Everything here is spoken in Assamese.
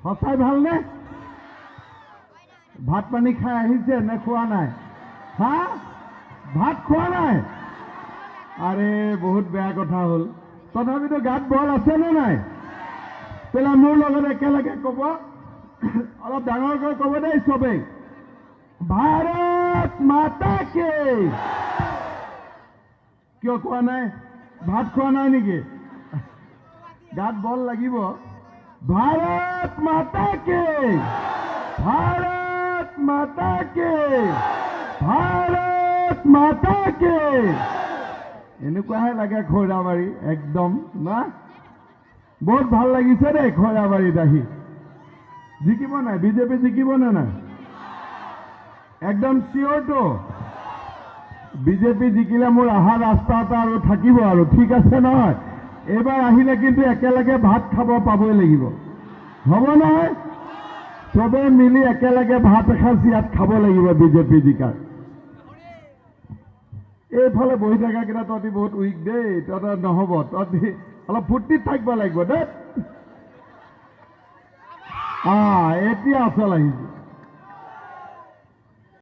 সঁচাই ভালনে? ভাত পানী খাই আহিছে নে খোৱা নাই? হা, ভাত খোৱা নাই? আৰে বহুত বেয়া কথা হ'ল। তথাপিতো গাত বল আছে নে নাই? তেলা মোৰ লগত একেলগে ক'ব, অলপ ডাঙৰকৈ ক'ব দেই চবেই। ভাৰত মাতা কি। কিয় কোৱা নাই? ভাত খোৱা নাই নেকি? গাত বল লাগিব। ভাৰত মাতা কি, ভাৰত মাতা কি, ভাৰত মাতা কি। এনেকুৱাহে লাগে খৈৰাবাৰী একদম না। বহুত ভাল লাগিছে দেই খৈৰাবাৰীত আহি। জিকিব নাই? বিজেপি জিকিব নে নাই? একদম চিয়ৰটো? বিজেপি জিকিলে মোৰ অহা ৰাস্তা এটা আৰু থাকিব আৰু, ঠিক আছে নহয়? এইবাৰ আহিলে কিন্তু একেলগে ভাত খাব পাবই লাগিব, হ'ব নহয়? চবে মিলি একেলগে ভাত এসাঁজ ইয়াত খাব লাগিব বিজেপি জিকাৰ। এইফালে বহি থকাকেইটা তহঁতি বহুত উইক দেই, তহঁতৰ নহ'ব। তহঁতি অলপ ফূৰ্তিত থাকিব লাগিব দেই। এতিয়া আচল আহিছে।